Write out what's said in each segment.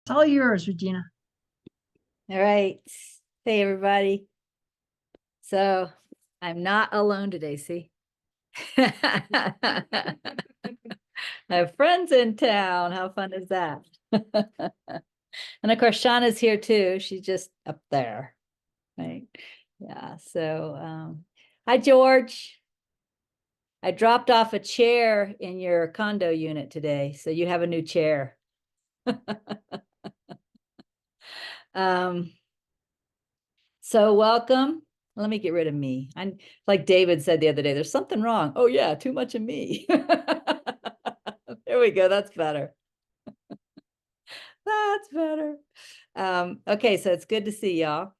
It's all yours, Regina. All right. Hey, everybody. So I'm not alone today, see? I have friends in town. How fun is that? And of course, Shauna's here too. She's just up there, right? Yeah. So, hi, George. I dropped off a chair in your condo unit today, so you have a new chair. So welcome. Let me get rid of me. I'm like David said the other day, there's something wrong. Oh yeah, too much of me. There we go. That's better. That's better. Okay, so it's good to see y'all.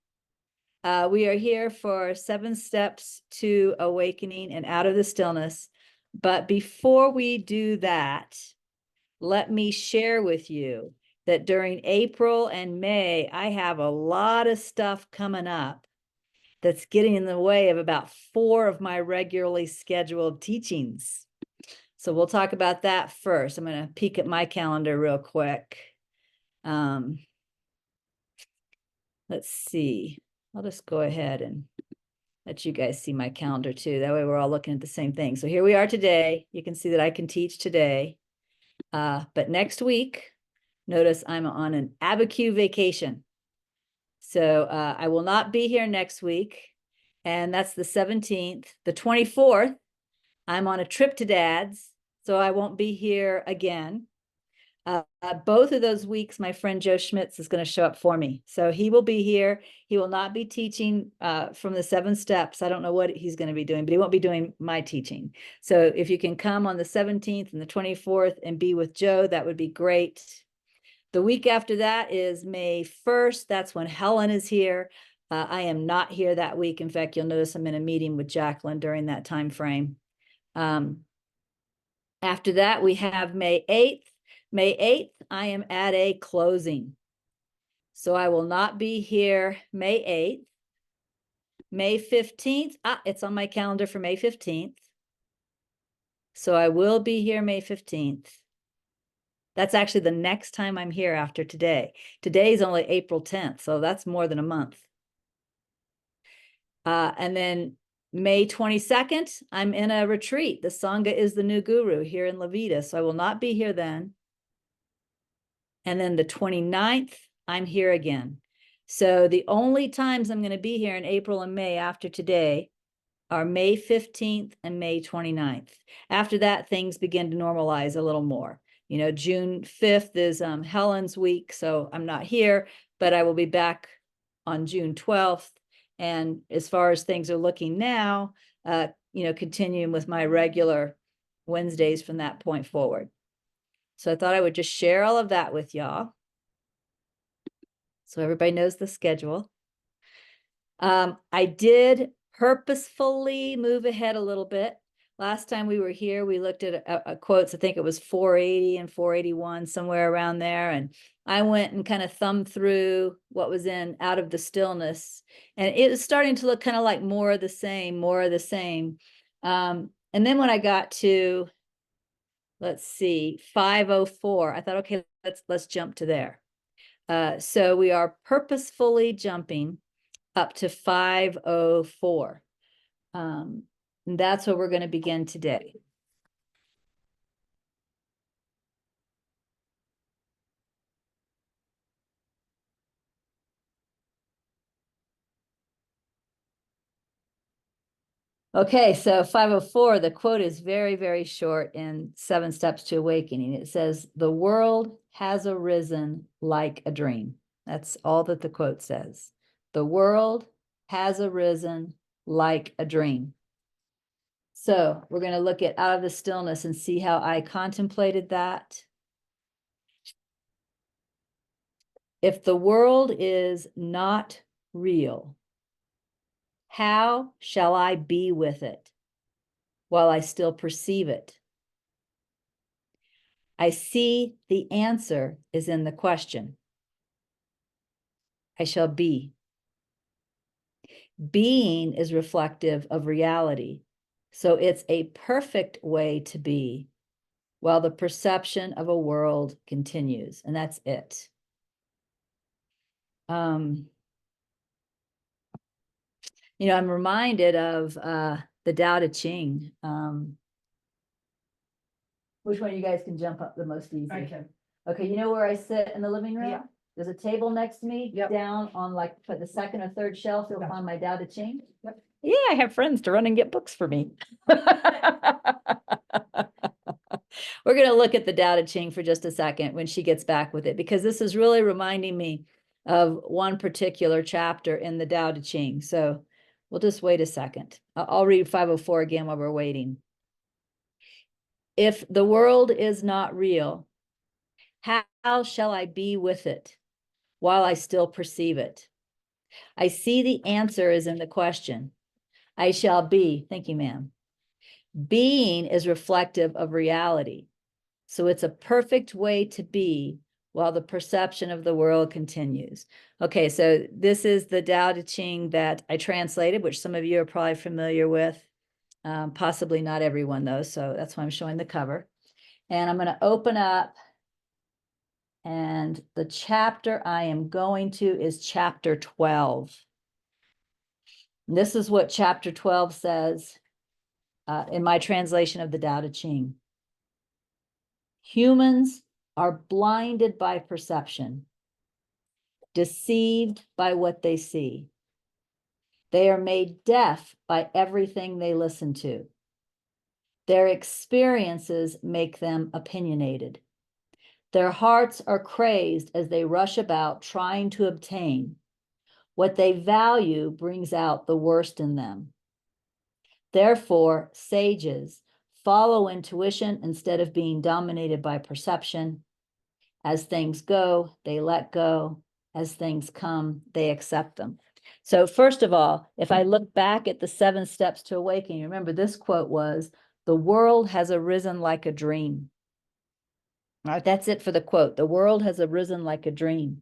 We are here for 7 steps to awakening and out of the stillness. But before we do that, let me share with you that during April and May, I have a lot of stuff coming up that's getting in the way of about 4 of my regularly scheduled teachings. So we'll talk about that first. I'm going to peek at my calendar real quick. Let's see. I'll just go ahead and let you guys see my calendar too. That way we're all looking at the same thing. So here we are today. You can see that I can teach today. But next week, notice I'm on an ABQ vacation. So I will not be here next week. And that's the 17th. The 24th, I'm on a trip to Dad's, so I won't be here again. Both of those weeks, my friend Joe Schmitz is going to show up for me. So he will be here. He will not be teaching from the 7 steps. I don't know what he's going to be doing, but he won't be doing my teaching. So if you can come on the 17th and the 24th and be with Joe, that would be great. The week after that is May 1st. That's when Helen is here. I am not here that week. In fact, you'll notice I'm in a meeting with Jacqueline during that time frame. After that, we have May 8th. May 8th, I am at a closing. So I will not be here May 8th. May 15th, it's on my calendar for May 15th. So I will be here May 15th. That's actually the next time I'm here after today. Today is only April 10th, so that's more than a month. And then May 22nd, I'm in a retreat. The Sangha is the new guru here in Levita, so I will not be here then. And then the 29th, I'm here again. So the only times I'm going to be here in April and May after today are May 15th and May 29th. After that, things begin to normalize a little more. You know, June 5th is Helen's week, so I'm not here, but I will be back on June 12th. And as far as things are looking now, you know, continuing with my regular Wednesdays from that point forward. So I thought I would just share all of that with y'all, so everybody knows the schedule. I did purposefully move ahead a little bit. Last time we were here, we looked at quotes. I think it was 480 and 481, somewhere around there. And I went and kind of thumbed through what was in Out of the Stillness. And it was starting to look kind of like more of the same, more of the same. And then when I got to, let's see, 504, I thought, okay, let's jump to there. So we are purposefully jumping up to 504. And that's where we're going to begin today. Okay, so 504, the quote is very, very short in 7 Steps to Awakening. It says, "The world has arisen like a dream." That's all that the quote says. The world has arisen like a dream. So we're going to look at Out of the Stillness and see how I contemplated that. If the world is not real, how shall I be with it while I still perceive it? I see the answer is in the question. I shall be. Being is reflective of reality, so it's a perfect way to be while the perception of a world continues, and that's it. You know, I'm reminded of the Tao Te Ching. Which one of you guys can jump up the most easy? I can. Okay, you know where I sit in the living room? Yeah. There's a table next to me. Yep. Down on like for the second or third shelf, you'll Gotcha. find my Tao Te Ching. Yep. Yeah, I have friends to run and get books for me. We're going to look at the Tao Te Ching for just a second when she gets back with it, because this is really reminding me of one particular chapter in the Tao Te Ching. So we'll just wait a second. I'll read 504 again while we're waiting. If the world is not real, how shall I be with it while I still perceive it? I see the answer is in the question. I shall be. Thank you, ma'am. Being is reflective of reality. So it's a perfect way to be while the perception of the world continues. Okay, so this is the Tao Te Ching that I translated, which some of you are probably familiar with. Possibly not everyone, though, so that's why I'm showing the cover. And I'm going to open up, and the chapter I am going to is chapter 12. And this is what chapter 12 says in my translation of the Tao Te Ching. Humans are blinded by perception, deceived by what they see. They are made deaf by everything they listen to. Their experiences make them opinionated. Their hearts are crazed as they rush about trying to obtain. What they value brings out the worst in them. Therefore, sages follow intuition instead of being dominated by perception. As things go, they let go. As things come, they accept them. So first of all, if I look back at the 7 steps to awakening, remember this quote was, the world has arisen like a dream. All right, that's it for the quote. The world has arisen like a dream.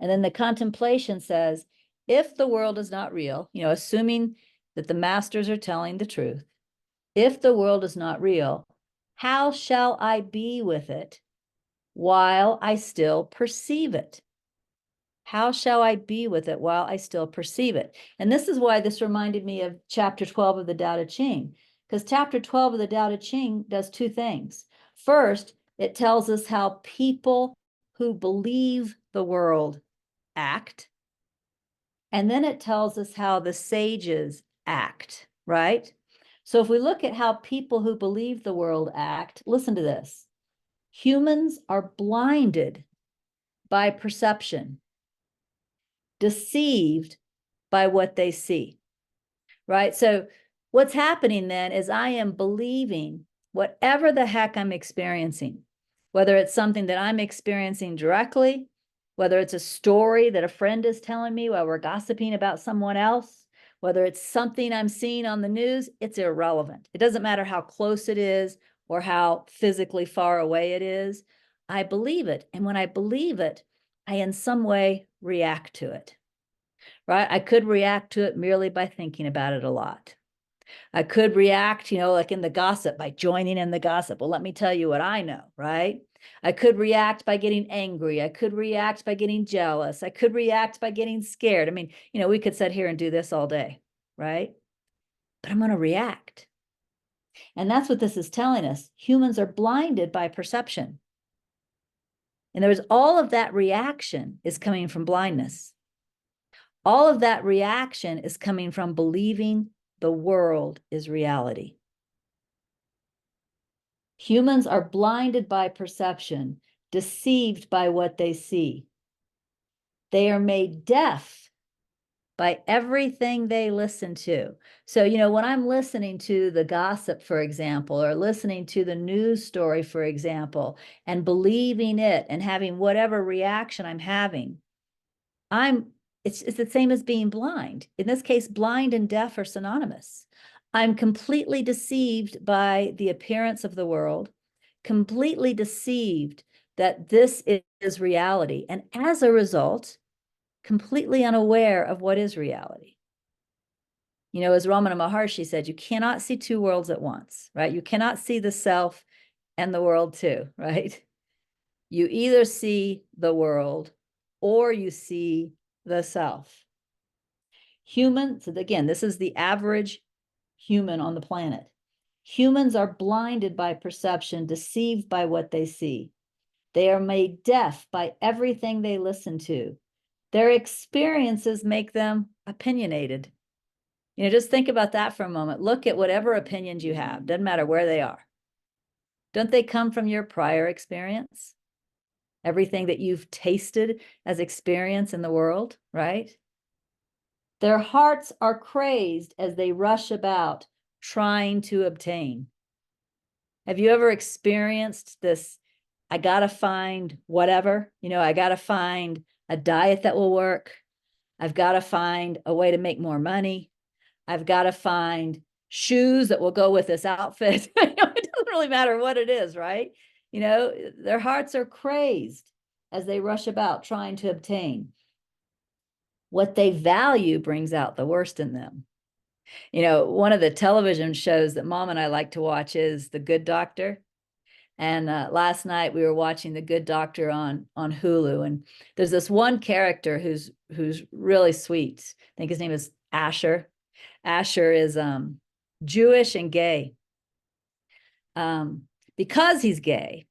And then the contemplation says, if the world is not real, you know, assuming that the masters are telling the truth, if the world is not real, how shall I be with it while I still perceive it? How shall I be with it while I still perceive it? And this is why this reminded me of chapter 12 of the Tao Te Ching, because chapter 12 of the Tao Te Ching does 2 things. First, it tells us how people who believe the world act. And then it tells us how the sages act, right? So if we look at how people who believe the world act, listen to this. Humans are blinded by perception, deceived by what they see, right? So what's happening then is I am believing whatever the heck I'm experiencing, whether it's something that I'm experiencing directly, whether it's a story that a friend is telling me while we're gossiping about someone else, whether it's something I'm seeing on the news, it's irrelevant. It doesn't matter how close it is or how physically far away it is. I believe it. And when I believe it, I in some way react to it, right? I could react to it merely by thinking about it a lot. I could react, you know, like in the gossip by joining in the gossip. Well, let me tell you what I know, right? I could react by getting angry. I could react by getting jealous. I could react by getting scared. I mean, you know, we could sit here and do this all day, right? But I'm going to react. And that's what this is telling us. Humans are blinded by perception. In other words, all of that reaction is coming from blindness. All of that reaction is coming from believing the world is reality. Humans are blinded by perception, deceived by what they see. They are made deaf by everything they listen to. So, you know, when I'm listening to the gossip, for example, or listening to the news story, for example, and believing it and having whatever reaction I'm having, it's the same as being blind. In this case, blind and deaf are synonymous. I'm completely deceived by the appearance of the world, completely deceived that this is reality. And as a result, completely unaware of what is reality. You know, as Ramana Maharshi said, you cannot see 2 worlds at once, right? You cannot see the self and the world too, right? You either see the world or you see the self. Humans, again, this is the average human on the planet. Humans are blinded by perception, deceived by what they see. They are made deaf by everything they listen to. Their experiences make them opinionated. Just think about that for a moment. Look at whatever opinions you have, doesn't matter where they are. Don't they come from your prior experience? Everything that you've tasted as experience in the world, right? Their hearts are crazed as they rush about trying to obtain. Have you ever experienced this? I got to find whatever, I got to find a diet that will work. I've got to find a way to make more money. I've got to find shoes that will go with this outfit. It doesn't really matter what it is, right? Their hearts are crazed as they rush about trying to obtain. What they value brings out the worst in them. One of the television shows that Mom and I like to watch is The Good Doctor. And last night we were watching The Good Doctor on Hulu. And there's this one character who's really sweet. I think his name is Asher. Asher is Jewish and gay. Because he's gay,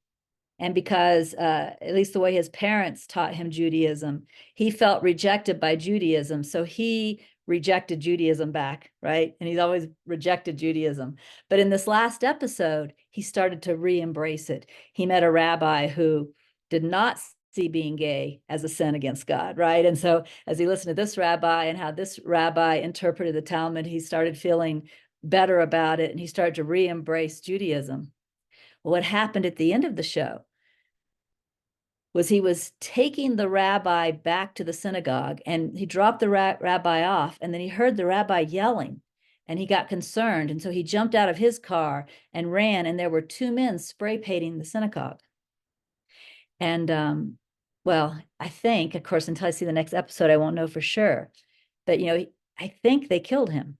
and because at least the way his parents taught him Judaism, he felt rejected by Judaism. So he rejected Judaism back, right? And he's always rejected Judaism. But in this last episode, he started to re-embrace it. He met a rabbi who did not see being gay as a sin against God, right? And so as he listened to this rabbi and how this rabbi interpreted the Talmud, he started feeling better about it, and he started to re-embrace Judaism. Well, what happened at the end of the show was he was taking the rabbi back to the synagogue, and he dropped the rabbi off, and then he heard the rabbi yelling, and he got concerned. And so he jumped out of his car and ran, and there were two men spray painting the synagogue. And well, I think, of course, until I see the next episode, I won't know for sure. But, I think they killed him,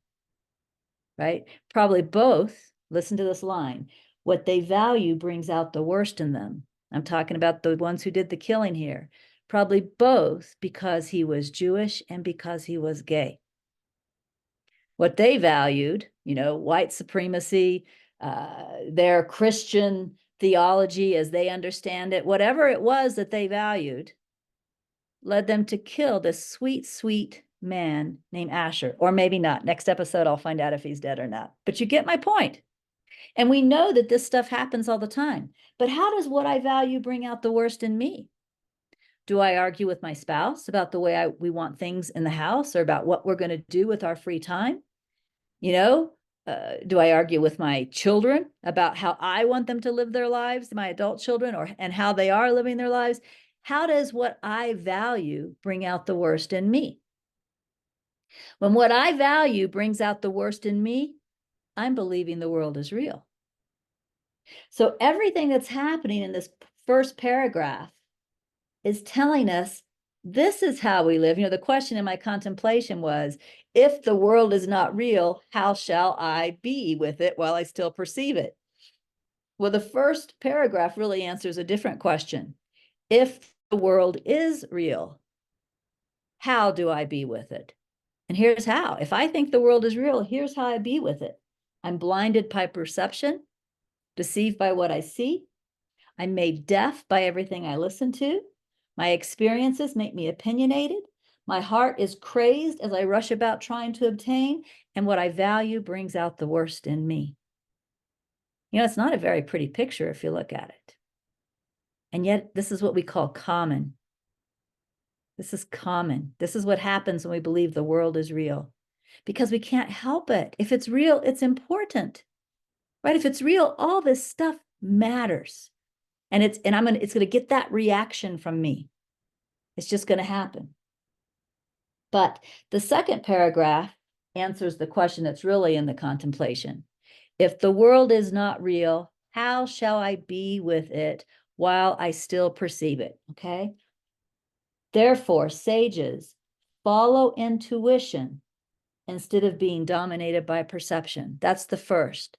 right? Probably both. Listen to this line. What they value brings out the worst in them. I'm talking about the ones who did the killing here. Probably both because he was Jewish and because he was gay. What they valued, white supremacy, their Christian theology as they understand it, whatever it was that they valued, led them to kill this sweet, sweet man named Asher. Or maybe not. Next episode, I'll find out if he's dead or not. But you get my point. And we know that this stuff happens all the time. But how does what I value bring out the worst in me? Do I argue with my spouse about the way we want things in the house, or about what we're going to do with our free time? Do I argue with my children about how I want them to live their lives, my adult children, and how they are living their lives? How does what I value bring out the worst in me? When what I value brings out the worst in me, I'm believing the world is real. So everything that's happening in this first paragraph is telling us this is how we live. The question in my contemplation was, if the world is not real, how shall I be with it while I still perceive it? Well, the first paragraph really answers a different question. If the world is real, how do I be with it? And here's how. If I think the world is real, here's how I be with it. I'm blinded by perception, deceived by what I see. I'm made deaf by everything I listen to. My experiences make me opinionated. My heart is crazed as I rush about trying to obtain, and what I value brings out the worst in me. It's not a very pretty picture if you look at it. And yet, this is what we call common. This is common. This is what happens when we believe the world is real, because we can't help it. If it's real, it's important, right? If it's real, all this stuff matters. And it's going to get that reaction from me. It's just going to happen. But the second paragraph answers the question that's really in the contemplation. If the world is not real, how shall I be with it while I still perceive it? Okay. Therefore, sages follow intuition instead of being dominated by perception. That's the first.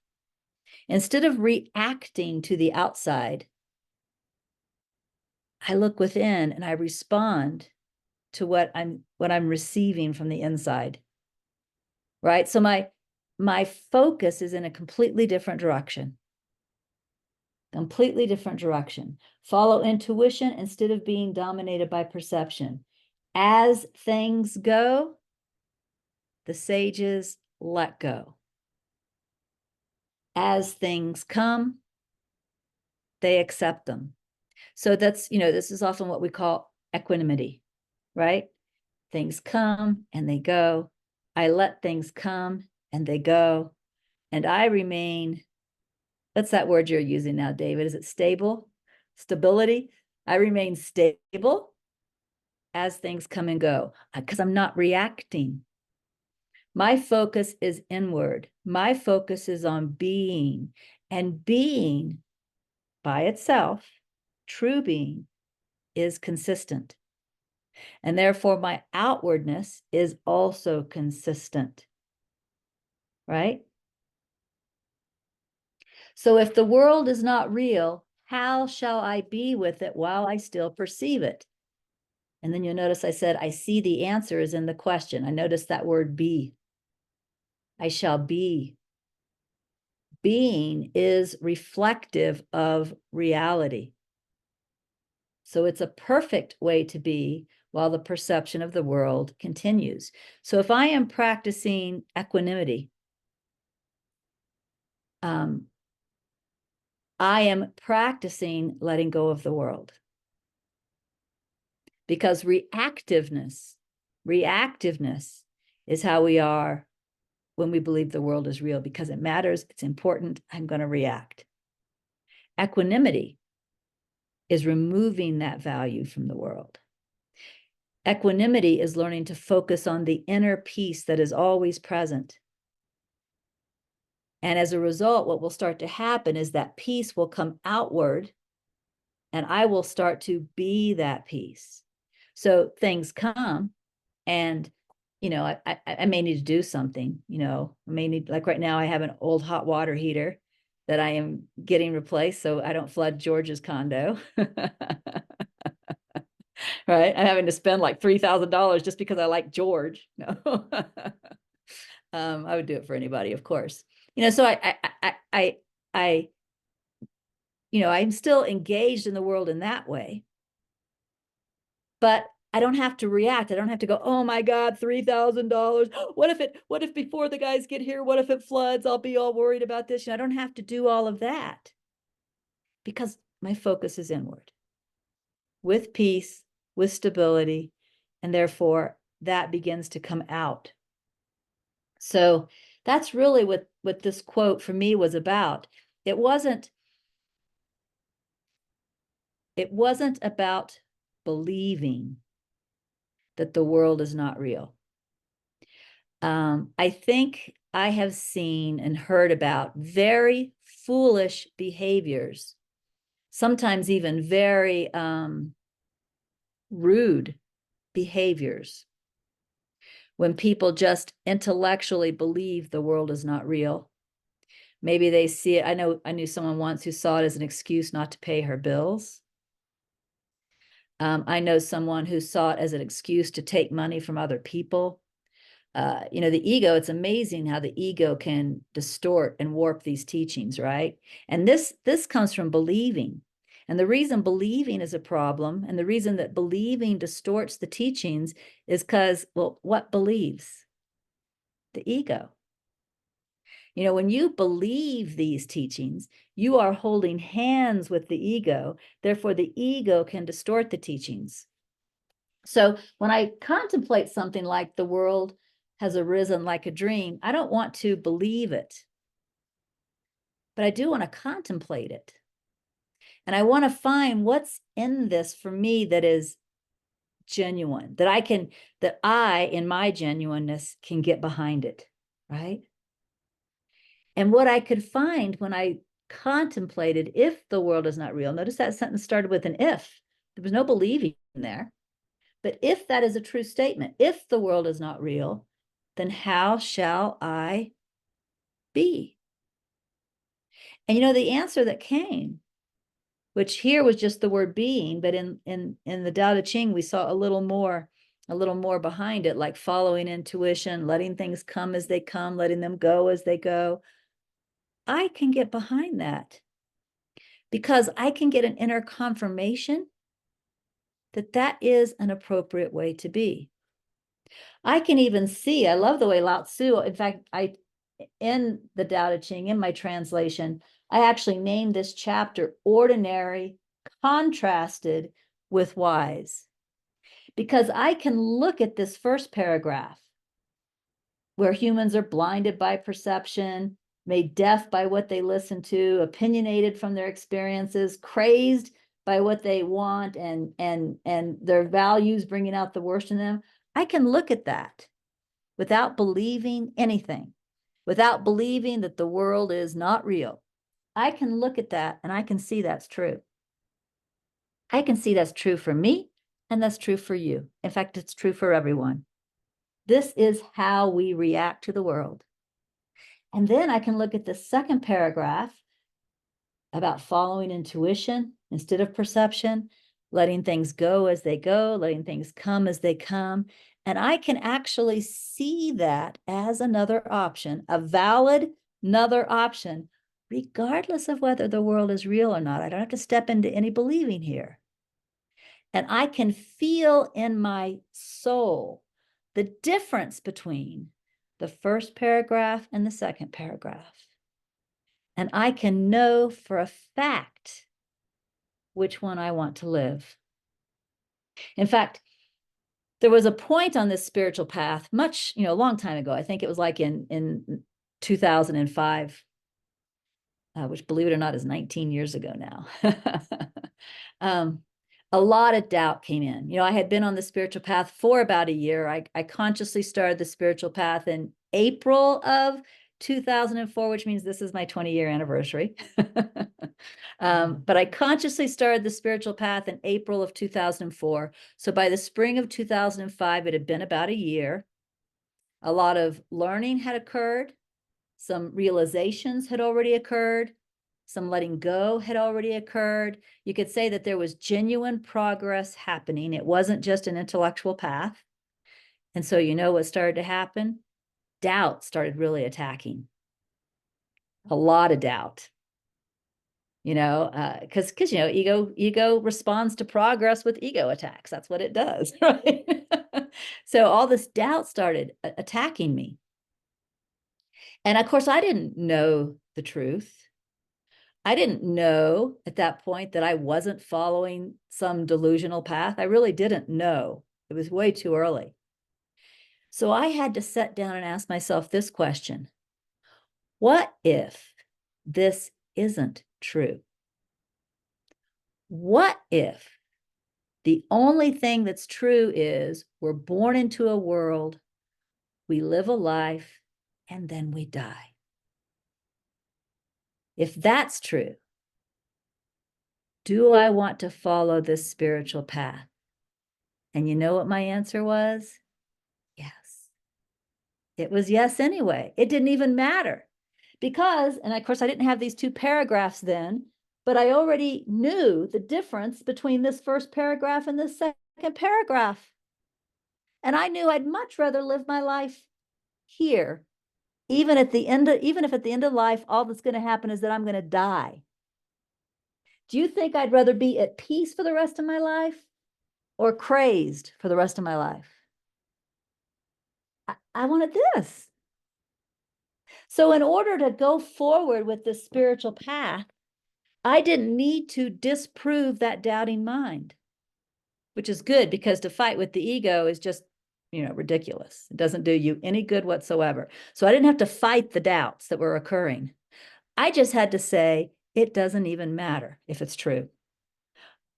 Instead of reacting to the outside, I look within and I respond to what I'm receiving from the inside. Right? So my focus is in a completely different direction. Completely different direction. Follow intuition instead of being dominated by perception. As things go, the sages let go. As things come, they accept them. So that's, this is often what we call equanimity, right? Things come and they go. I let things come and they go. And I remain, what's that word you're using now, David? Is it stable? Stability? I remain stable as things come and go because I'm not reacting. My focus is inward. My focus is on being, and being by itself, true being, is consistent. And therefore my outwardness is also consistent, right? So if the world is not real, how shall I be with it while I still perceive it? And then you'll notice I said, I see the answer is in the question. I noticed that word be. I shall be. Being is reflective of reality. So it's a perfect way to be while the perception of the world continues. So if I am practicing equanimity, I am practicing letting go of the world. Because reactiveness is how we are when we believe the world is real, because it matters, it's important, I'm going to react. Equanimity is removing that value from the world. Equanimity is learning to focus on the inner peace that is always present. And as a result, what will start to happen is that peace will come outward, and I will start to be that peace. So things come, and I may need to do something. I may need, like right now, I have an old hot water heater that I am getting replaced so I don't flood George's condo. Right? I'm having to spend like $3,000 just because I like George. No, I would do it for anybody, of course. So I'm still engaged in the world in that way, but I don't have to react. I don't have to go, oh my God, $3,000. What if before the guys get here, what if it floods? I'll be all worried about this. I don't have to do all of that because my focus is inward with peace, with stability, and therefore that begins to come out. So that's really what this quote for me was about. It wasn't about believing that the world is not real. I think I have seen and heard about very foolish behaviors, sometimes even very rude behaviors, when people just intellectually believe the world is not real. Maybe they see it. I knew someone once who saw it as an excuse not to pay her bills. I know someone who saw it as an excuse to take money from other people. The ego, it's amazing how the ego can distort and warp these teachings, right? And this comes from believing. And the reason believing is a problem, and the reason that believing distorts the teachings is because, well, what believes? The ego. When you believe these teachings, you are holding hands with the ego. Therefore, the ego can distort the teachings. So when I contemplate something like the world has arisen like a dream, I don't want to believe it, but I do want to contemplate it. And I want to find what's in this for me that is genuine, that I, in my genuineness, can get behind it, right? And what I could find when I contemplated, if the world is not real, notice that sentence started with an if. There was no believing there. But if that is a true statement, if the world is not real, then how shall I be? And the answer that came, which here was just the word being, but in the Tao Te Ching, we saw a little more a little more behind it, like following intuition, letting things come as they come, letting them go as they go. I can get behind that because I can get an inner confirmation that that is an appropriate way to be. I can even see, I love the way Lao Tzu, in fact, in the Tao Te Ching, in my translation, I actually named this chapter Ordinary Contrasted with Wise, because I can look at this first paragraph where humans are blinded by perception, made deaf by what they listen to, opinionated from their experiences, crazed by what they want, and their values bringing out the worst in them. I can look at that without believing anything, without believing that the world is not real. I can look at that and I can see that's true. I can see that's true for me and that's true for you. In fact, it's true for everyone. This is how we react to the world. And then I can look at the second paragraph about following intuition instead of perception, letting things go as they go, letting things come as they come. And I can actually see that as another option, a valid another option, regardless of whether the world is real or not. I don't have to step into any believing here. And I can feel in my soul the difference between the first paragraph and the second paragraph. And I can know for a fact which one I want to live. In fact, there was a point on this spiritual path much, a long time ago. I think it was like in 2005, which, believe it or not, is 19 years ago now. A lot of doubt came in. I had been on the spiritual path for about a year. I consciously started the spiritual path in April of 2004, which means this is my 20-year anniversary. But I consciously started the spiritual path in April of 2004. So by the spring of 2005, it had been about a year. A lot of learning had occurred. Some realizations had already occurred. Some letting go had already occurred. You could say that there was genuine progress happening. It wasn't just an intellectual path. And so what started to happen? Doubt started really attacking. A lot of doubt. Because ego responds to progress with ego attacks. That's what it does, right? So all this doubt started attacking me. And of course, I didn't know the truth. I didn't know at that point that I wasn't following some delusional path. I really didn't know. It was way too early. So I had to sit down and ask myself this question: what if this isn't true? What if the only thing that's true is we're born into a world, we live a life, and then we die? If that's true, do I want to follow this spiritual path? And you know what my answer was? Yes. It was yes anyway. It didn't even matter because, and of course I didn't have these two paragraphs then, but I already knew the difference between this first paragraph and this second paragraph. And I knew I'd much rather live my life here, even if at the end of life, all that's going to happen is that I'm going to die. Do you think I'd rather be at peace for the rest of my life or crazed for the rest of my life? I wanted this. So in order to go forward with this spiritual path, I didn't need to disprove that doubting mind, which is good because to fight with the ego is just, ridiculous. It doesn't do you any good whatsoever. So I didn't have to fight the doubts that were occurring. I just had to say, it doesn't even matter if it's true.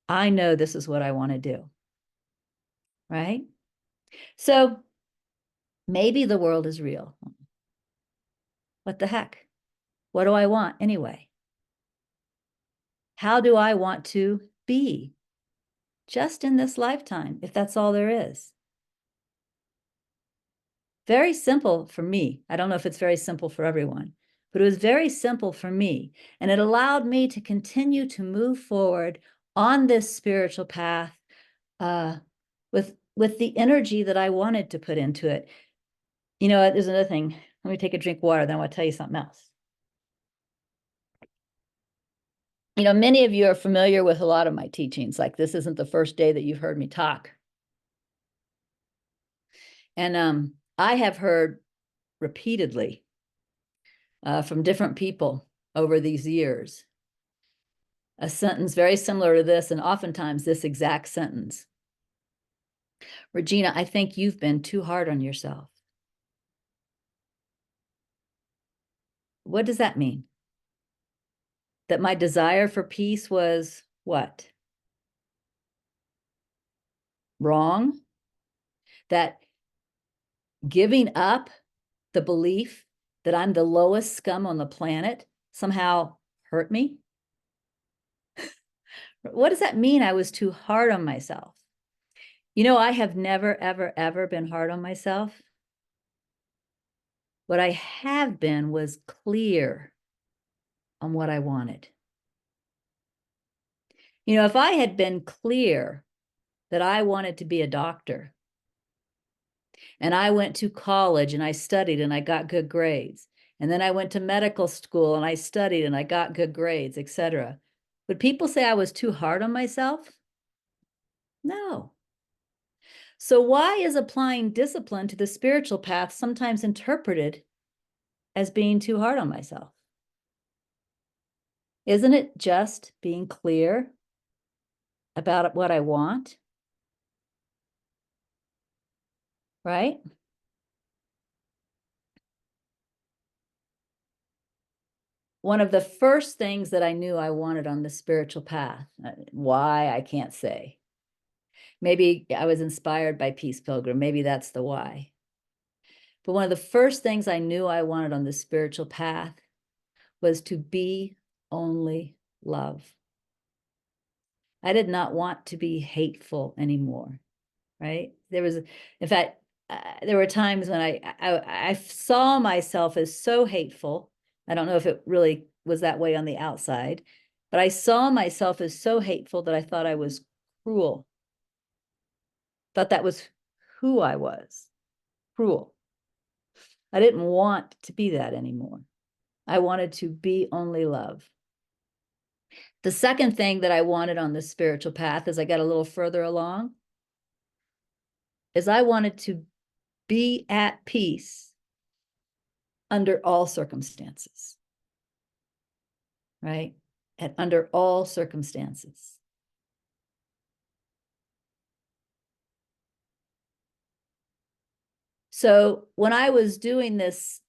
I know this is what I want to do. Right? So maybe the world is real. What the heck? What do I want anyway? How do I want to be just in this lifetime, if that's all there is? Very simple for me. I don't know if it's very simple for everyone, but it was very simple for me. And it allowed me to continue to move forward on this spiritual path with with the energy that I wanted to put into it. You know, there's another thing. Let me take a drink of water, then I want to tell you something else. You know, many of you are familiar with a lot of my teachings. Like, this isn't the first day that you've heard me talk. And I have heard repeatedly from different people over these years a sentence very similar to this, and oftentimes this exact sentence. Regina, I think you've been too hard on yourself. What does that mean? That my desire for peace was what? Wrong? That giving up the belief that I'm the lowest scum on the planet somehow hurt me? What does that mean? I was too hard on myself. You know, I have never, ever, ever been hard on myself. What I have been was clear on what I wanted. You know, if I had been clear that I wanted to be a doctor, and I went to college and I studied and I got good grades, and then I went to medical school and I studied and I got good grades, etc., would people say I was too hard on myself? No. So why is applying discipline to the spiritual path sometimes interpreted as being too hard on myself? Isn't it just being clear about what I want? Right? One of the first things that I knew I wanted on the spiritual path, why, I can't say. Maybe I was inspired by Peace Pilgrim. Maybe that's the why. But one of the first things I knew I wanted on the spiritual path was to be only love. I did not want to be hateful anymore, right? In fact, there were times when I saw myself as so hateful. I don't know if it really was that way on the outside, but I saw myself as so hateful that I thought I was cruel. Thought that was who I was, cruel. I didn't want to be that anymore. I wanted to be only love. The second thing that I wanted on the spiritual path as I got a little further along is I wanted to be at peace under all circumstances, right? And under all circumstances. So when I was doing this,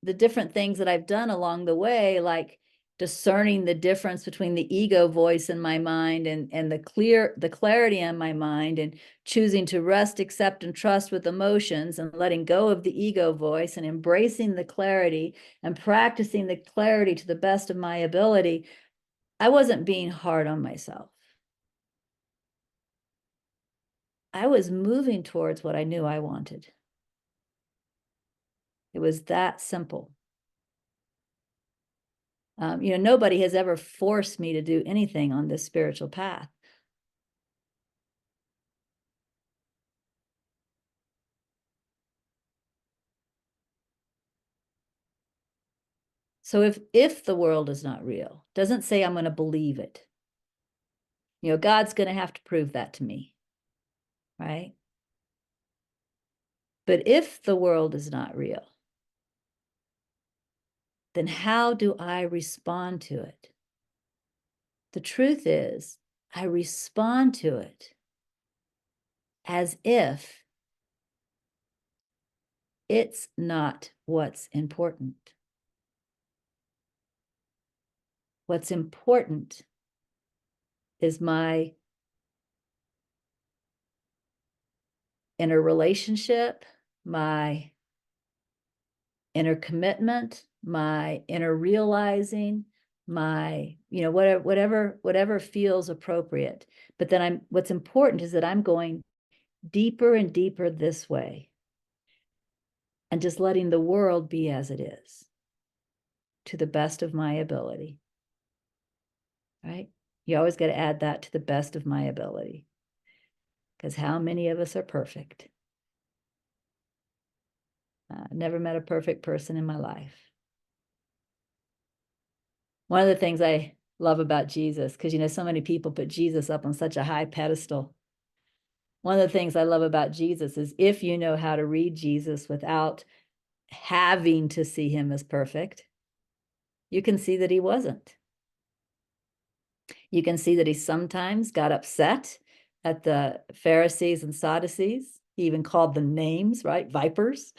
the different things that I've done along the way, like discerning the difference between the ego voice in my mind and the clarity in my mind, and choosing to rest, accept, and trust with emotions, and letting go of the ego voice and embracing the clarity and practicing the clarity to the best of my ability, I wasn't being hard on myself. I was moving towards what I knew I wanted. It was that simple. You know, nobody has ever forced me to do anything on this spiritual path. So if the world is not real, doesn't say I'm going to believe it. You know, God's going to have to prove that to me, right? But if the world is not real, then how do I respond to it? The truth is, I respond to it as if it's not what's important. What's important is my inner relationship, my inner commitment, my inner realizing, my, you know, whatever feels appropriate. But then what's important is that I'm going deeper and deeper this way and just letting the world be as it is to the best of my ability, right? You always got to add that, to the best of my ability. Because how many of us are perfect? I've never met a perfect person in my life. One of the things I love about Jesus, because so many people put Jesus up on such a high pedestal. One of the things I love about Jesus is if you know how to read Jesus without having to see him as perfect, you can see that he wasn't. You can see that he sometimes got upset at the Pharisees and Sadducees. He even called them names, right? Vipers.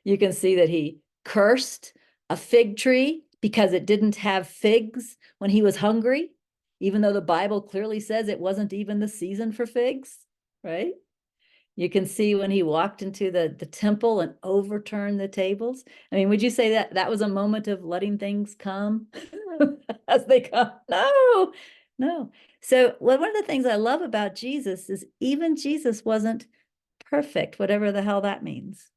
You can see that he cursed a fig tree because it didn't have figs when he was hungry, even though the Bible clearly says it wasn't even the season for figs, right? You can see when he walked into the temple and overturned the tables. I mean, would you say that that was a moment of letting things come as they come? No, no. So one of the things I love about Jesus is even Jesus wasn't perfect, whatever the hell that means.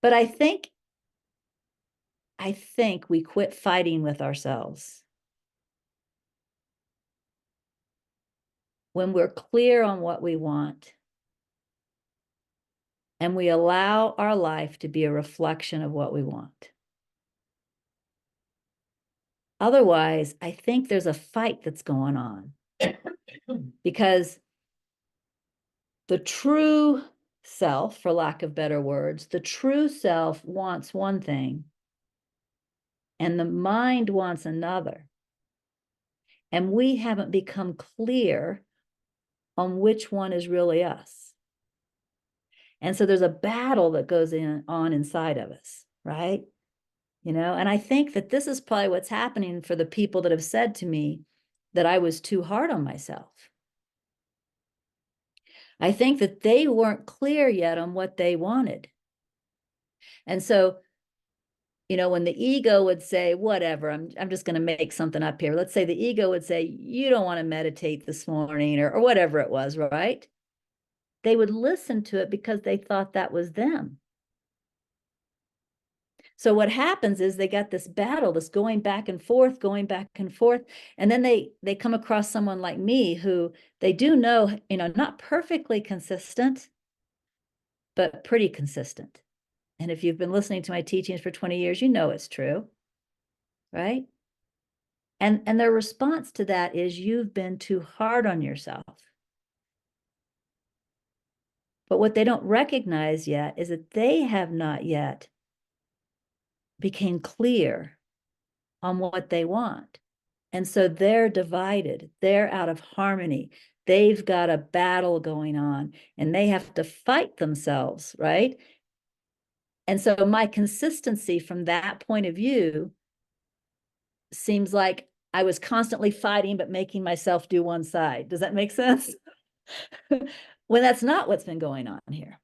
But I think we quit fighting with ourselves. When we're clear on what we want and we allow our life to be a reflection of what we want. Otherwise, I think there's a fight that's going on because the true self, for lack of better words, the true self wants one thing and the mind wants another. And we haven't become clear on which one is really us. And so there's a battle that goes on inside of us, right? And I think that this is probably what's happening for the people that have said to me that I was too hard on myself. I think that they weren't clear yet on what they wanted. And so, when the ego would say, whatever, I'm just going to make something up here. Let's say the ego would say, you don't want to meditate this morning or whatever it was, right? They would listen to it because they thought that was them. So what happens is they got this battle, this going back and forth. And then they come across someone like me who they do know, not perfectly consistent, but pretty consistent. And if you've been listening to my teachings for 20 years, you know it's true, right? And their response to that is you've been too hard on yourself. But what they don't recognize yet is that they have not yet became clear on what they want. And so they're divided. They're out of harmony. They've got a battle going on and they have to fight themselves, right? And so my consistency from that point of view seems like I was constantly fighting, but making myself do one side. Does that make sense? When that's not what's been going on here.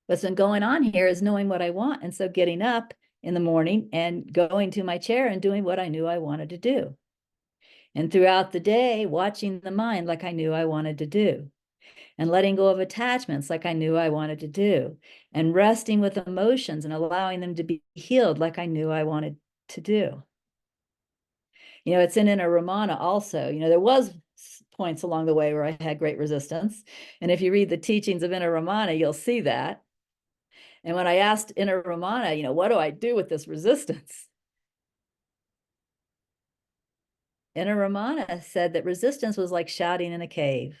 What's been going on here is knowing what I want. And so getting up in the morning and going to my chair and doing what I knew I wanted to do. And throughout the day, watching the mind like I knew I wanted to do. And letting go of attachments like I knew I wanted to do. And resting with emotions and allowing them to be healed like I knew I wanted to do. It's in Inner Ramana also. There was points along the way where I had great resistance. And if you read the teachings of Inner Ramana, you'll see that. And when I asked Inner Ramana, what do I do with this resistance? Inner Ramana said that resistance was like shouting in a cave.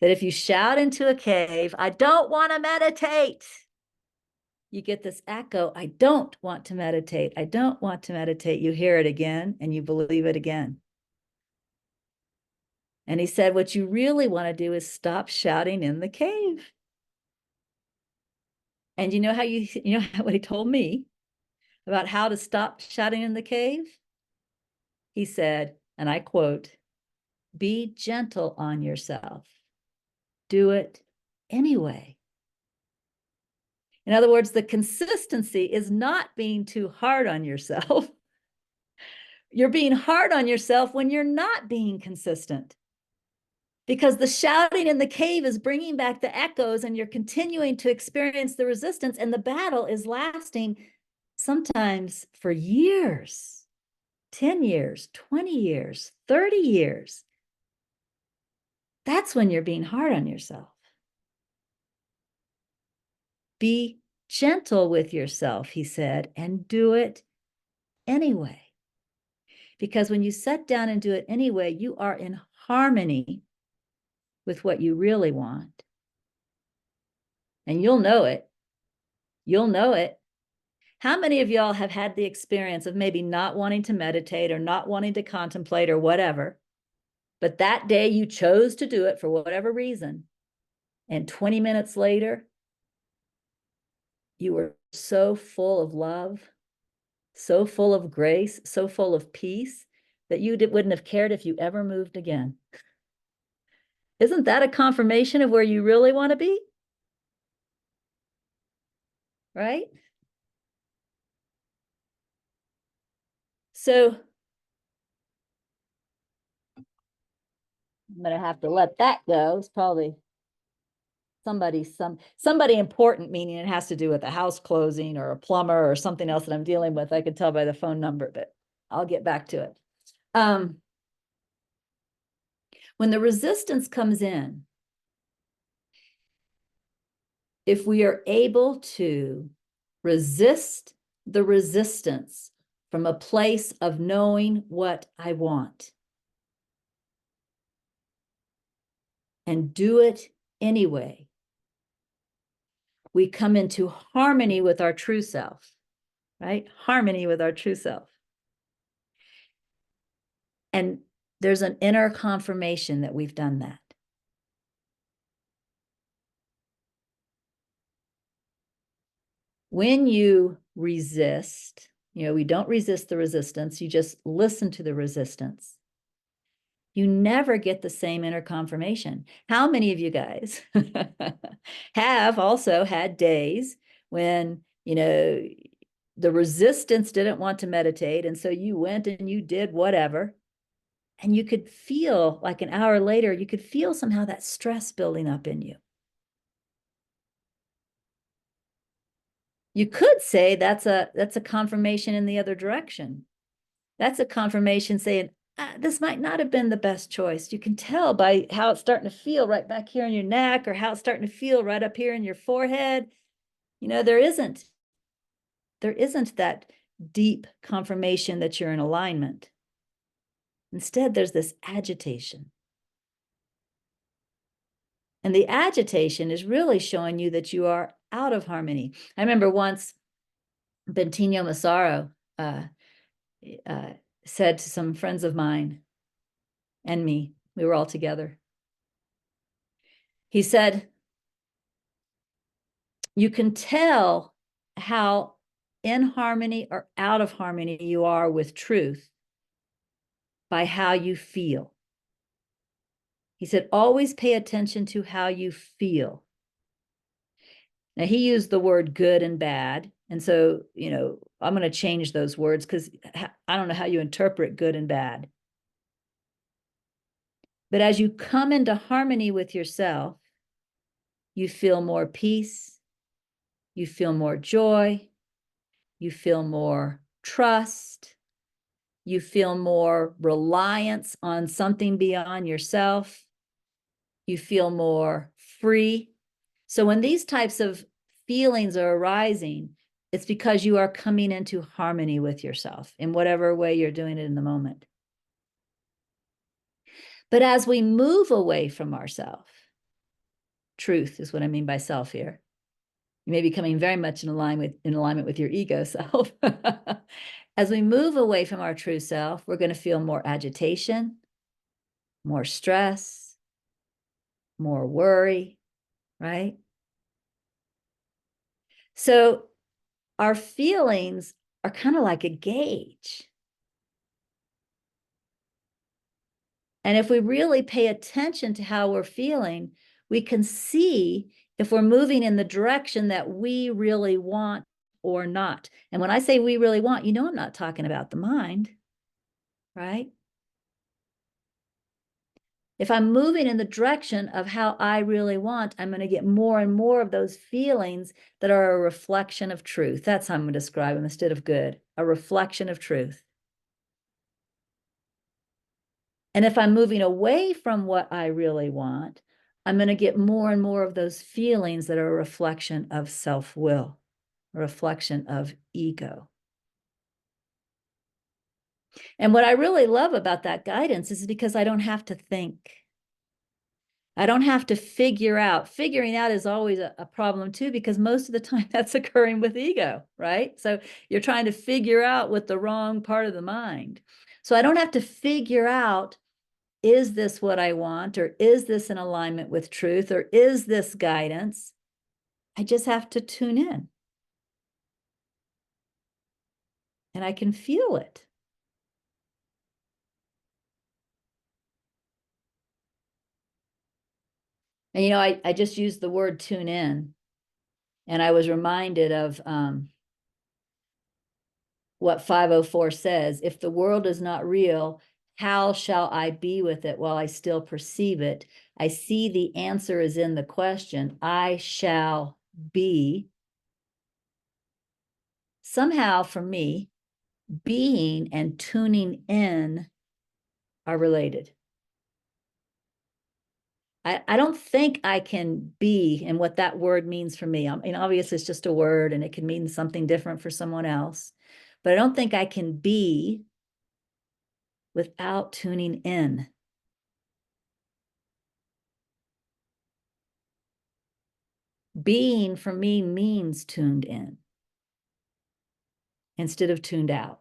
That if you shout into a cave, I don't want to meditate, you get this echo, I don't want to meditate. I don't want to meditate. You hear it again and you believe it again. And he said, what you really want to do is stop shouting in the cave. And you know what he told me about how to stop shouting in the cave? He said, and I quote, be gentle on yourself. Do it anyway. In other words, the consistency is not being too hard on yourself. You're being hard on yourself when you're not being consistent. because the shouting in the cave is bringing back the echoes, and you're continuing to experience the resistance, and the battle is lasting sometimes for years, 10 years, 20 years, 30 years. That's when you're being hard on yourself. Be gentle with yourself, he said, and do it anyway. Because when you sit down and do it anyway, you are in harmony with what you really want. And you'll know it. You'll know it. How many of y'all have had the experience of maybe not wanting to meditate or not wanting to contemplate or whatever, but that day you chose to do it for whatever reason, and 20 minutes later, you were so full of love, so full of grace, so full of peace that you wouldn't have cared if you ever moved again? Isn't that a confirmation of where you really want to be? Right? So I'm going to have to let that go. It's probably somebody important, meaning it has to do with a house closing or a plumber or something else that I'm dealing with. I could tell by the phone number, but I'll get back to it. When the resistance comes in, if we are able to resist the resistance from a place of knowing what I want and do it anyway, we come into harmony with our true self, right? Harmony with our true self. And there's an inner confirmation that we've done that. When you resist, we don't resist the resistance, you just listen to the resistance. You never get the same inner confirmation. How many of you guys have also had days when, the resistance didn't want to meditate, and so you went and you did whatever, and you could feel, like an hour later, you could feel somehow that stress building up in you? You could say that's a confirmation in the other direction. That's a confirmation saying, this might not have been the best choice. You can tell by how it's starting to feel right back here in your neck, or how it's starting to feel right up here in your forehead. There isn't that deep confirmation that you're in alignment. Instead, there's this agitation. And the agitation is really showing you that you are out of harmony. I remember once Bentinho Massaro said to some friends of mine and me, we were all together. He said, you can tell how in harmony or out of harmony you are with truth by how you feel. He said, always pay attention to how you feel. Now, he used the word good and bad. And so, I'm going to change those words because I don't know how you interpret good and bad. But as you come into harmony with yourself, you feel more peace, you feel more joy, you feel more trust, you feel more reliance on something beyond yourself, you feel more free. So when these types of feelings are arising, it's because you are coming into harmony with yourself in whatever way you're doing it in the moment. But as we move away from ourself, truth is what I mean by self here. You may be coming very much in alignment with your ego self. As we move away from our true self, we're going to feel more agitation, more stress, more worry, right? So our feelings are kind of like a gauge. And if we really pay attention to how we're feeling, we can see if we're moving in the direction that we really want or not. And when I say we really want, I'm not talking about the mind, right? If I'm moving in the direction of how I really want, I'm going to get more and more of those feelings that are a reflection of truth. That's how I'm going to describe them instead of good, a reflection of truth. And if I'm moving away from what I really want, I'm going to get more and more of those feelings that are a reflection of self-will, a reflection of ego. And what I really love about that guidance is because I don't have to think. I don't have to figure out. Figuring out is always a problem too, because most of the time that's occurring with ego, right? So you're trying to figure out with the wrong part of the mind. So I don't have to figure out, is this what I want? Or is this in alignment with truth? Or is this guidance? I just have to tune in. And I can feel it. And, you know, I just used the word tune in. And I was reminded of what 504 says, if the world is not real, how shall I be with it while I still perceive it? I see the answer is in the question, I shall be. Somehow for me, being and tuning in are related. I don't think I can be, and what that word means for me. I mean, obviously it's just a word and it can mean something different for someone else, but I don't think I can be without tuning in. Being for me means tuned in instead of tuned out.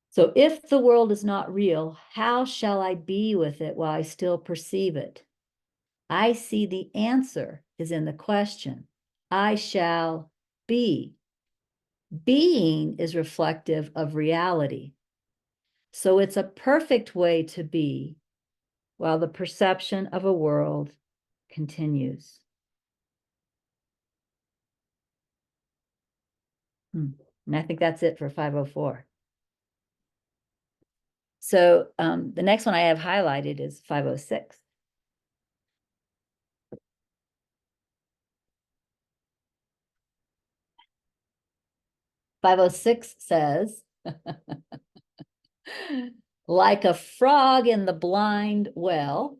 So if the world is not real, how shall I be with it while I still perceive it? I see the answer is in the question. I shall be. Being is reflective of reality. So it's a perfect way to be while the perception of a world continues. And I think that's it for 504. So the next one I have highlighted is 506. 506 says, like a frog in the blind well,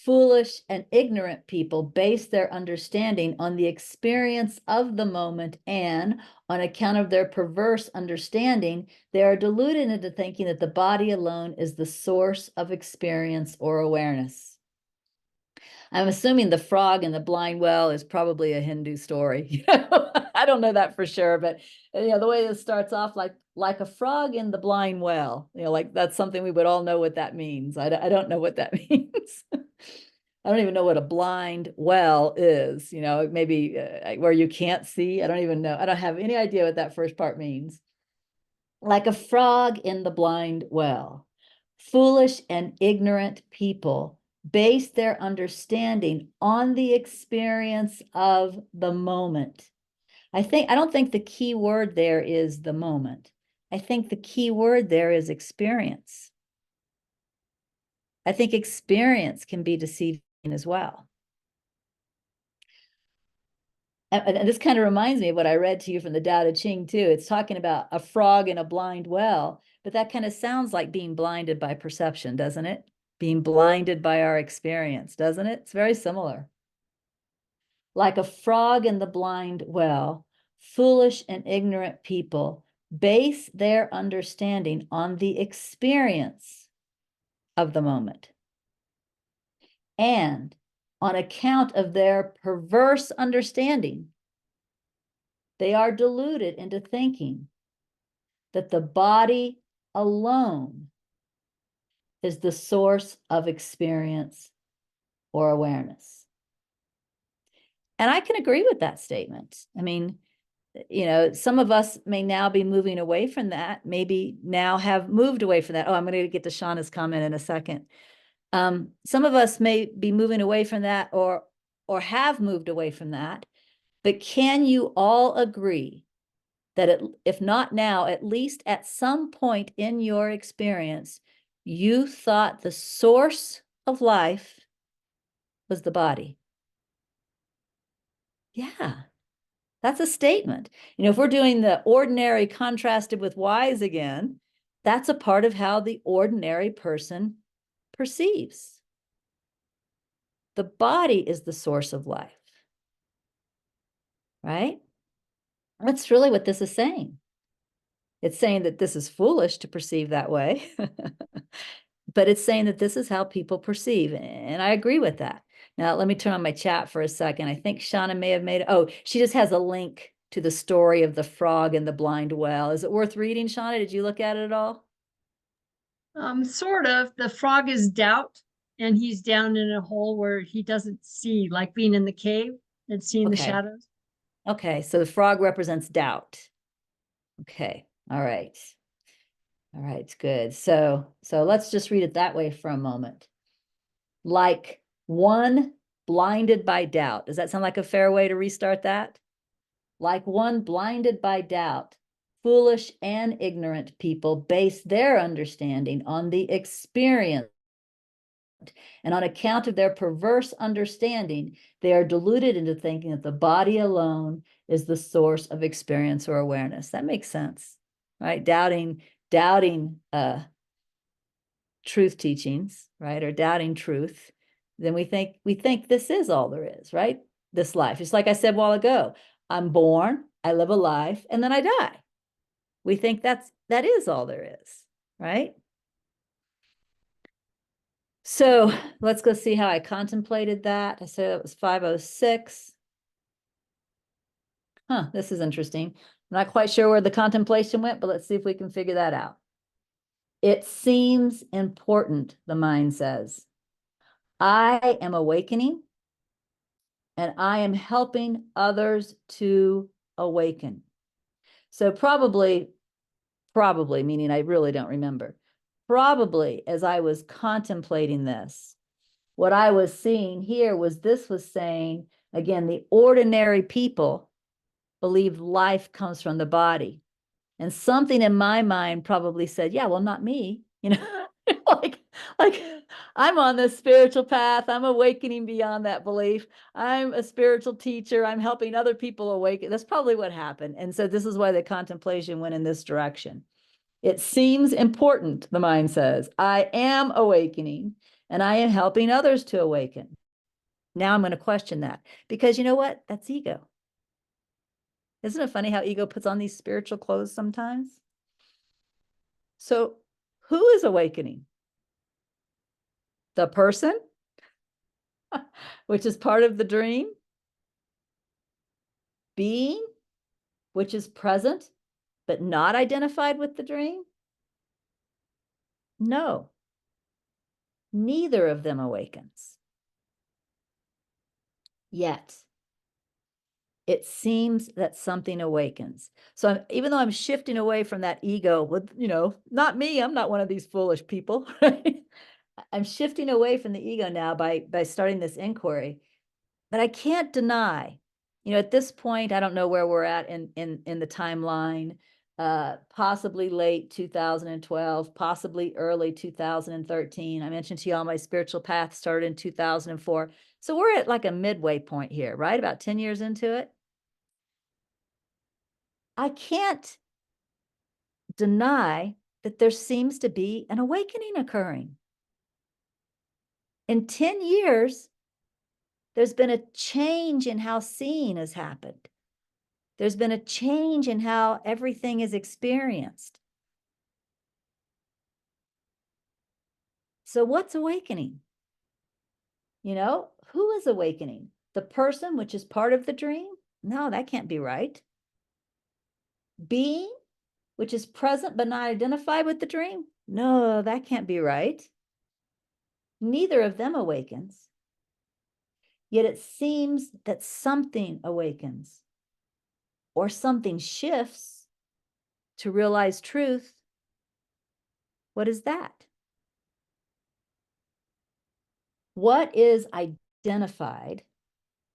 foolish and ignorant people base their understanding on the experience of the moment, and on account of their perverse understanding, they are deluded into thinking that the body alone is the source of experience or awareness. I'm assuming the frog in the blind well is probably a Hindu story. I don't know that for sure, but the way this starts off, like a frog in the blind well, like that's something we would all know what that means. I don't know what that means. I don't even know what a blind well is, maybe where you can't see. I don't even know. I don't have any idea what that first part means. Like a frog in the blind well, foolish and ignorant people base their understanding on the experience of the moment. I don't think the key word there is the moment. I think the key word there is experience. I think experience can be deceiving as well. And this kind of reminds me of what I read to you from the Tao Te Ching too. It's talking about a frog in a blind well, but that kind of sounds like being blinded by perception, doesn't it? Being blinded by our experience, doesn't it? It's very similar. Like a frog in the blind well, foolish and ignorant people base their understanding on the experience of the moment. And on account of their perverse understanding, they are deluded into thinking that the body alone is the source of experience or awareness. And I can agree with that statement. I mean, some of us may now be moving away from that, maybe now have moved away from that. Oh, I'm going to get to Shauna's comment in a second. Some of us may be moving away from that or have moved away from that. But can you all agree that if not now, at least at some point in your experience, you thought the source of life was the body. Yeah, that's a statement. You know, if we're doing the ordinary contrasted with wise again, that's a part of how the ordinary person perceives. The body is the source of life, right? That's really what this is saying. It's saying that this is foolish to perceive that way, but it's saying that this is how people perceive. And I agree with that. Now, let me turn on my chat for a second. I think Shauna may have made, oh, she just has a link to the story of the frog in the blind well. Is it worth reading, Shauna? Did you look at it at all? Sort of. The frog is doubt, and he's down in a hole where he doesn't see, like being in the cave and seeing the shadows. Okay, so the frog represents doubt. Okay, all right. All right, good. So let's just read it that way for a moment. Like one blinded by doubt. Does that sound like a fair way to restart that? Like one blinded by doubt, foolish and ignorant people base their understanding on the experience. And on account of their perverse understanding, they are deluded into thinking that the body alone is the source of experience or awareness. That makes sense, right? Doubting truth teachings, right? Or doubting truth. Then we think this is all there is, right? This life. Just like I said a while ago, I'm born, I live a life, and then I die. We think that is all there is, right? So let's go see how I contemplated that. I said it was 506. This is interesting. I'm not quite sure where the contemplation went, but let's see if we can figure that out. It seems important, the mind says. I am awakening, and I am helping others to awaken. So probably, meaning I really don't remember. Probably as I was contemplating this, what I was seeing here was this was saying, again, the ordinary people believe life comes from the body. And something in my mind probably said, yeah, well, not me, you know, like I'm on this spiritual path. I'm awakening beyond that belief. I'm a spiritual teacher. I'm helping other people awaken. That's probably what happened. And so this is why the contemplation went in this direction. It seems important, the mind says. I am awakening, and I am helping others to awaken. Now I'm going to question that, because you know what? That's ego. Isn't it funny how ego puts on these spiritual clothes sometimes? So who is awakening? The person, which is part of the dream. Being, which is present, but not identified with the dream. No, neither of them awakens. Yet, it seems that something awakens. So even though I'm shifting away from that ego with, you know, not me, I'm not one of these foolish people, right? I'm shifting away from the ego now by starting this inquiry. But I can't deny, you know, at this point, I don't know where we're at in the timeline, possibly late 2012, possibly early 2013. I mentioned to you all my spiritual path started in 2004. So we're at like a midway point here, right? About 10 years into it. I can't deny that there seems to be an awakening occurring. In 10 years, there's been a change in how seeing has happened. There's been a change in how everything is experienced. So what's awakening? You know, who is awakening? The person, which is part of the dream? No, that can't be right. Being, which is present but not identified with the dream? No, that can't be right. Neither of them awakens. Yet it seems that something awakens or something shifts to realize truth. What is that? What is identified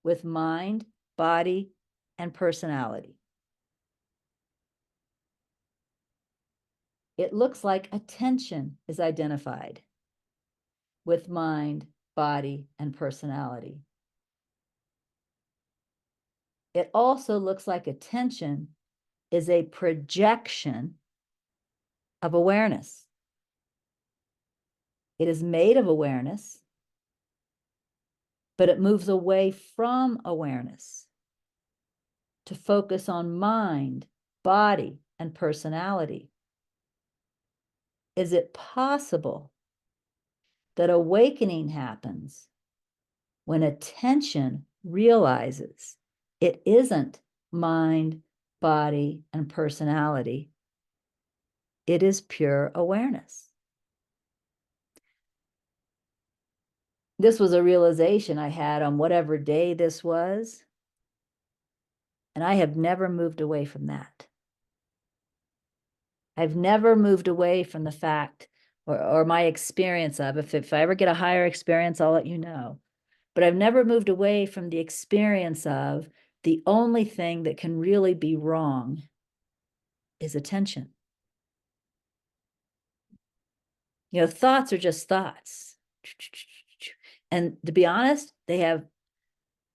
with mind, body, and personality? it looks like attention is identified with mind, body, and personality. It also looks like attention is a projection of awareness. It is made of awareness, but it moves away from awareness to focus on mind, body, and personality. Is it possible that awakening happens when attention realizes it isn't mind, body, and personality? It is pure awareness. This was a realization I had on whatever day this was, and I have never moved away from that. I've never moved away from the fact or my experience of, if I ever get a higher experience, I'll let you know. But I've never moved away from the experience of the only thing that can really be wrong is attention. You know, thoughts are just thoughts. And to be honest, they have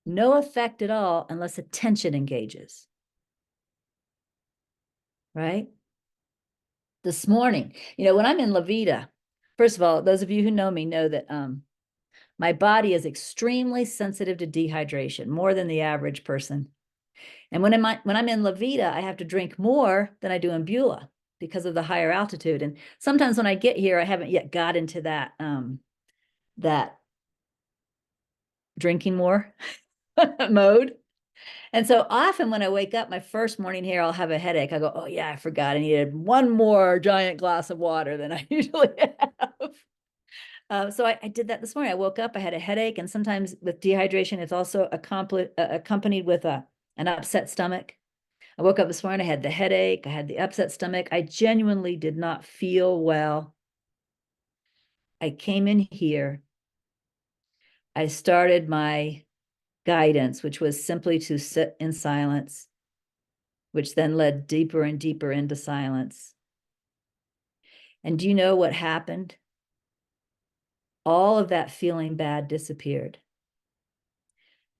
no effect at all unless attention engages. Right? This morning, you know, when I'm in La Vida, first of all, those of you who know me know that my body is extremely sensitive to dehydration, more than the average person. And when I'm in La Vida, I have to drink more than I do in Beulah because of the higher altitude. And sometimes when I get here, I haven't yet got into that drinking more mode. And so often when I wake up, my first morning here, I'll have a headache. I go, oh yeah, I forgot. I needed one more giant glass of water than I usually have. So I did that this morning. I woke up, I had a headache, and sometimes with dehydration, it's also accompanied with an upset stomach. I woke up this morning, I had the headache, I had the upset stomach. I genuinely did not feel well. I came in here. I started my guidance, which was simply to sit in silence, which then led deeper and deeper into silence. And do you know what happened? All of that feeling bad disappeared.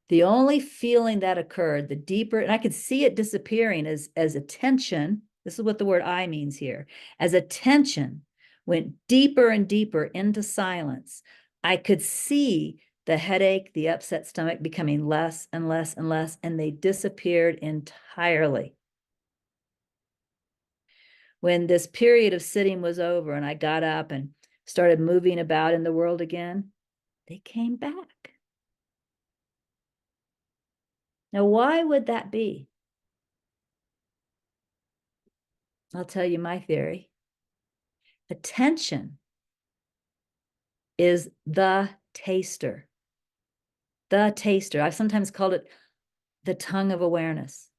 The only feeling that occurred, the deeper, and I could see it disappearing as attention, this is what the word I means here, as attention went deeper and deeper into silence, I could see the headache, the upset stomach becoming less and less and less, and they disappeared entirely. When this period of sitting was over and I got up and started moving about in the world again, they came back. Now, why would that be? I'll tell you my theory. Attention is the taster. The taster. I've sometimes called it the tongue of awareness.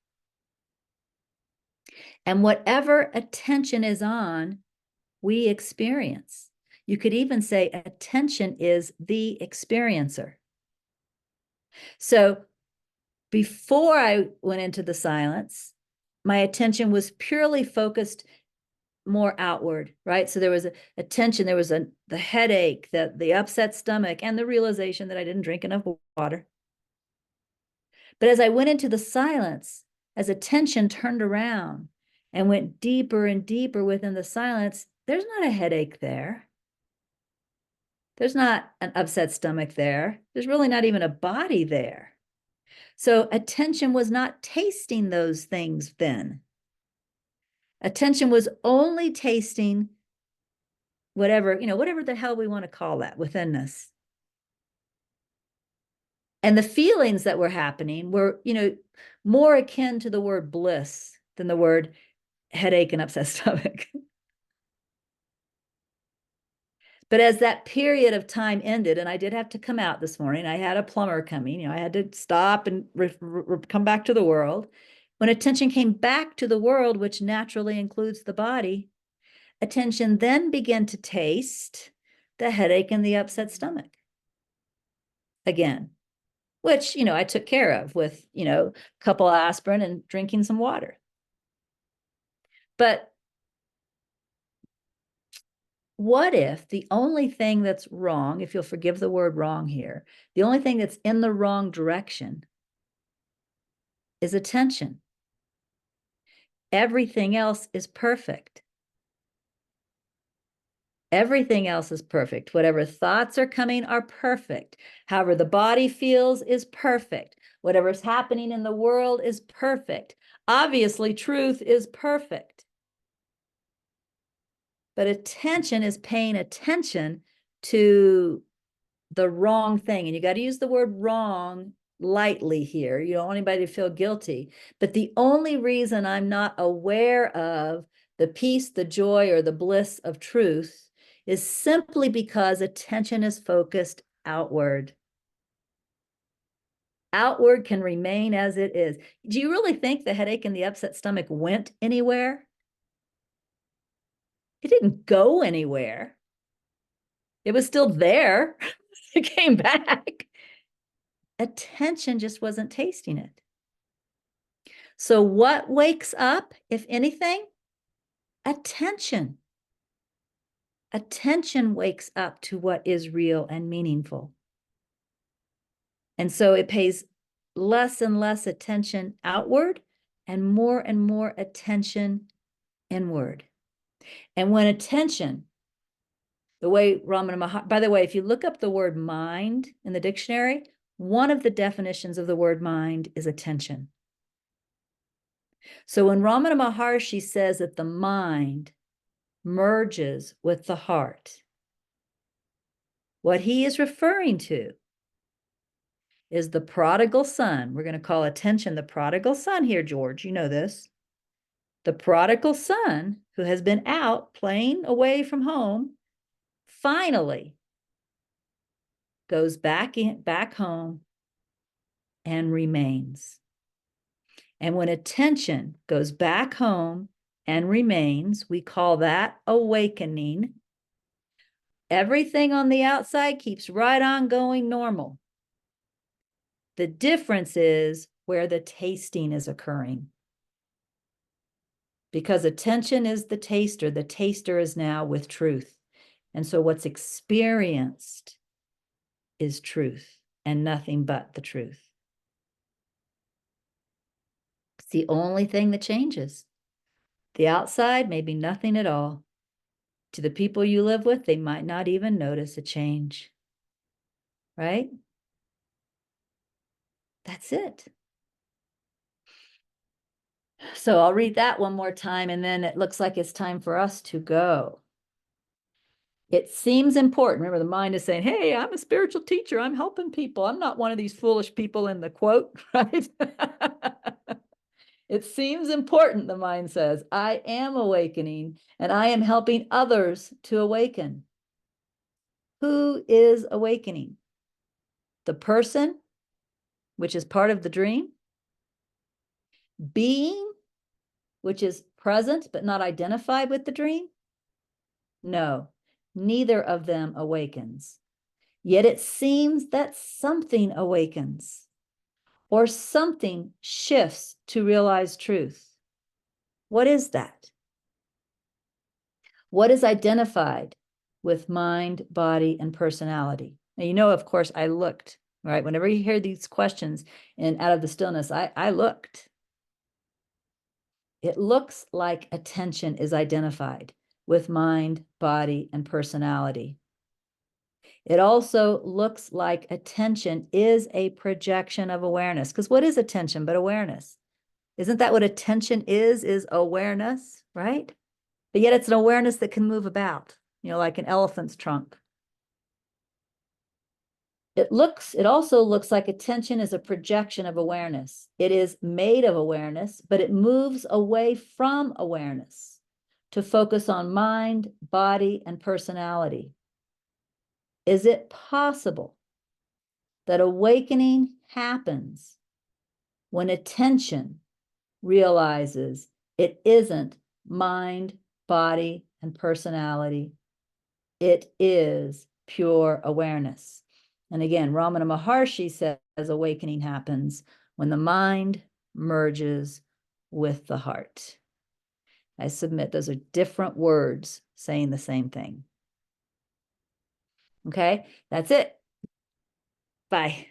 And whatever attention is on, we experience. You could even say attention is the experiencer. So before I went into the silence, my attention was purely focused more outward, right? So there was attention, there was the headache, the upset stomach, and the realization that I didn't drink enough water. But as I went into the silence, as attention turned around and went deeper and deeper within the silence, there's not a headache there. There's not an upset stomach there. There's really not even a body there. So attention was not tasting those things then. Attention was only tasting whatever the hell we want to call that within us. And the feelings that were happening were, more akin to the word bliss than the word headache and upset stomach. But as that period of time ended, and I did have to come out this morning, I had a plumber coming, I had to stop and come back to the world. When attention came back to the world, which naturally includes the body, attention then began to taste the headache and the upset stomach again, which, I took care of with, a couple of aspirin and drinking some water. But what if the only thing that's wrong, if you'll forgive the word wrong here, the only thing that's in the wrong direction is attention? Everything else is perfect. Everything else is perfect. Whatever thoughts are coming are perfect. However the body feels is perfect. Whatever's happening in the world is perfect. Obviously, truth is perfect. But attention is paying attention to the wrong thing. And you got to use the word wrong lightly here. You don't want anybody to feel guilty. But the only reason I'm not aware of the peace, the joy, or the bliss of truth is simply because attention is focused outward. Outward can remain as it is. Do you really think the headache and the upset stomach went anywhere? It didn't go anywhere. It was still there. It came back. Attention just wasn't tasting it. So what wakes up, if anything? Attention. Attention wakes up to what is real and meaningful. And so it pays less and less attention outward and more attention inward. And when attention, the way Ramana Maharshi, by the way, if you look up the word mind in the dictionary, one of the definitions of the word mind is attention. So when Ramana Maharshi says that the mind merges with the heart, what he is referring to is the prodigal son. We're going to call attention the prodigal son here, George. You know this. The prodigal son who has been out playing away from home finally goes back home and remains. And when attention goes back home and remains, we call that awakening. Everything on the outside keeps right on going normal. The difference is where the tasting is occurring. Because attention is the taster is now with truth. And so what's experienced is truth and nothing but the truth. It's the only thing that changes. The outside may be nothing at all. To the people you live with, they might not even notice a change. Right? That's it. So I'll read that one more time, and then it looks like it's time for us to go. It seems important. Remember, the mind is saying, hey, I'm a spiritual teacher. I'm helping people. I'm not one of these foolish people in the quote, right? It seems important, the mind says. I am awakening, and I am helping others to awaken. Who is awakening? The person, which is part of the dream. Being, which is present but not identified with the dream. No, neither of them awakens. Yet it seems that something awakens, or something shifts to realize truth. What is that? What is identified with mind, body, and personality? Now, you know, of course, I looked, right? Whenever you hear these questions and out of the stillness, I looked. It looks like attention is identified with mind, body, and personality. It also looks like attention is a projection of awareness. Because what is attention but awareness? Isn't that what attention is awareness, right? But yet it's an awareness that can move about, you know, like an elephant's trunk. It also looks like attention is a projection of awareness. It is made of awareness, but it moves away from awareness to focus on mind, body, and personality. Is it possible that awakening happens when attention realizes it isn't mind, body, and personality? It is pure awareness. And again, Ramana Maharshi says awakening happens when the mind merges with the heart. I submit those are different words saying the same thing. Okay, that's it. Bye.